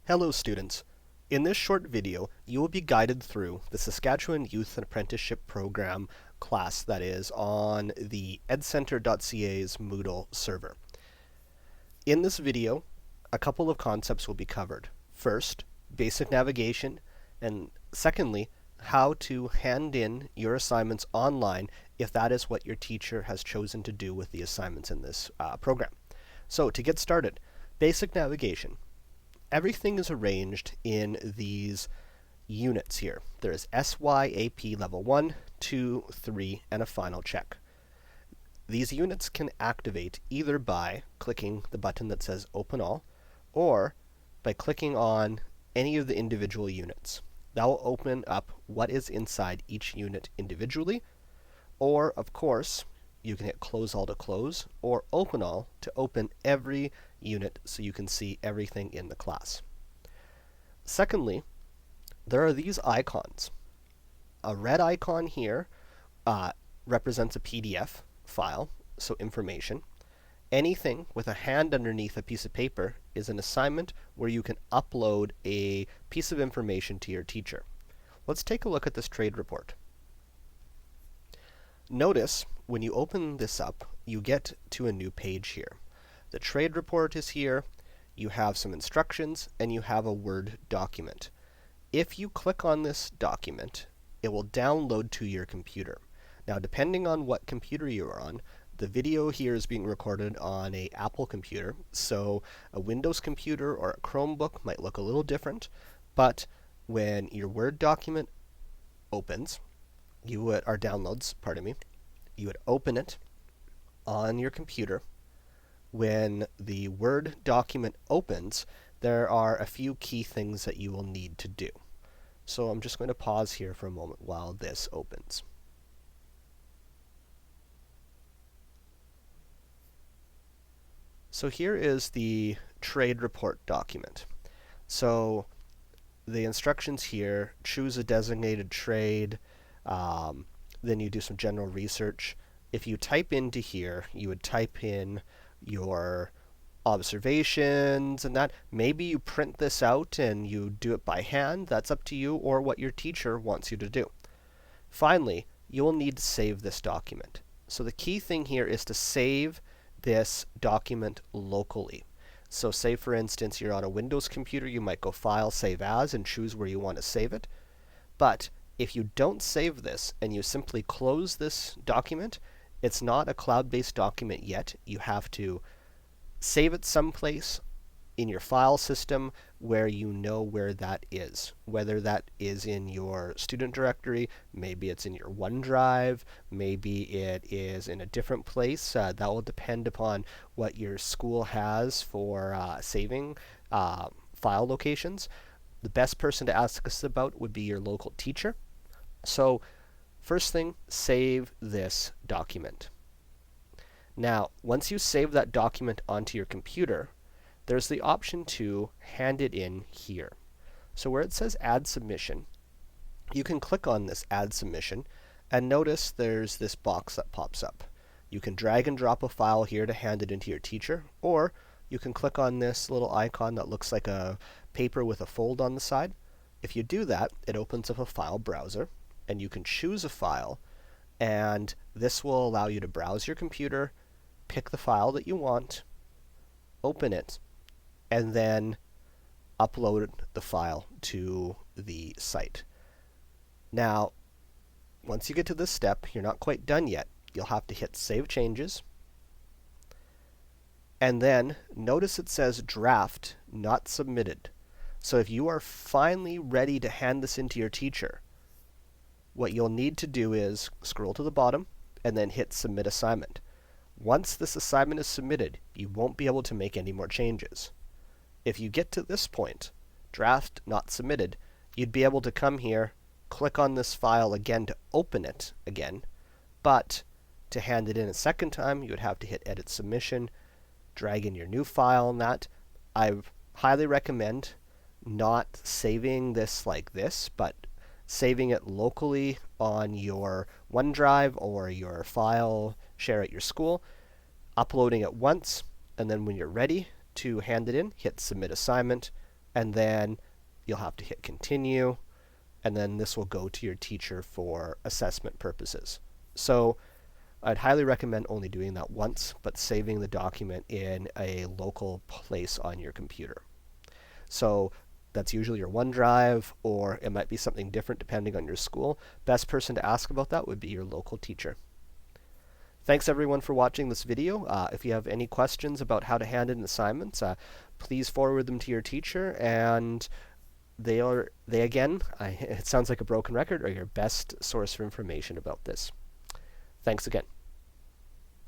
Hello students. In this short video, you will be guided through the Saskatchewan Youth and Apprenticeship Program class that is on the edcenter.ca's Moodle server. In this video, a couple of concepts will be covered. First, basic navigation, and secondly, how to hand in your assignments online if that is what your teacher has chosen to do with the assignments in this program. So to get started, basic navigation. Everything is arranged in these units here. There's SYAP level 1, 2, 3, and a final check. These units can activate either by clicking the button that says Open All, or by clicking on any of the individual units. That will open up what is inside each unit individually, or of course, you can hit Close All to close, or Open All to open every unit so you can see everything in the class. Secondly, there are these icons. A red icon here represents a PDF file, so information. Anything with a hand underneath a piece of paper is an assignment where you can upload a piece of information to your teacher. Let's take a look at this trade report. Notice when you open this up, you get to a new page here. The trade report is here, you have some instructions, and you have a Word document. If you click on this document, it will download to your computer. Now, depending on what computer you are on, the video here is being recorded on an Apple computer, so a Windows computer or a Chromebook might look a little different, but when your Word document opens, downloads, you would open it on your computer. When the Word document opens, there are a few key things that you will need to do. So I'm just going to pause here for a moment while this opens. So here is the trade report document. So the instructions here: choose a designated trade, then you do some general research. If you type into here, you would type in your observations and that. Maybe you print this out and you do it by hand. That's up to you, or what your teacher wants you to do. Finally, you will need to save this document. So the key thing here is to save this document locally. So say, for instance, you're on a Windows computer, you might go File, Save As, and choose where you want to save it. But if you don't save this and you simply close this document, it's not a cloud-based document yet. You have to save it someplace in your file system where you know where that is. Whether that is in your student directory, maybe it's in your OneDrive, maybe it is in a different place. That will depend upon what your school has for saving file locations. The best person to ask us about would be your local teacher. So first thing, save this document. Now, once you save that document onto your computer, there's the option to hand it in here. So where it says Add Submission, you can click on this Add Submission, and notice there's this box that pops up. You can drag and drop a file here to hand it into your teacher, or you can click on this little icon that looks like a paper with a fold on the side. If you do that, it opens up a file browser, and you can choose a file, and this will allow you to browse your computer, pick the file that you want, open it, and then upload the file to the site. Now, once you get to this step, you're not quite done yet. You'll have to hit Save Changes, and then notice it says Draft Not Submitted. So if you are finally ready to hand this into your teacher, what you'll need to do is scroll to the bottom and then hit Submit Assignment. Once this assignment is submitted, you won't be able to make any more changes. If you get to this point, Draft Not Submitted, you'd be able to come here, click on this file again to open it again, but to hand it in a second time, you would have to hit Edit Submission, drag in your new file, and that. I highly recommend not saving this like this, but saving it locally on your OneDrive or your file share at your school, uploading it once, and then when you're ready to hand it in, hit Submit Assignment, and then you'll have to hit continue, and then this will go to your teacher for assessment purposes. So I'd highly recommend only doing that once, but saving the document in a local place on your computer. So that's usually your OneDrive, or it might be something different depending on your school. Best person to ask about that would be your local teacher. Thanks everyone for watching this video. If you have any questions about how to hand in assignments, please forward them to your teacher, and they again, it sounds like a broken record, are your best source for information about this. Thanks again.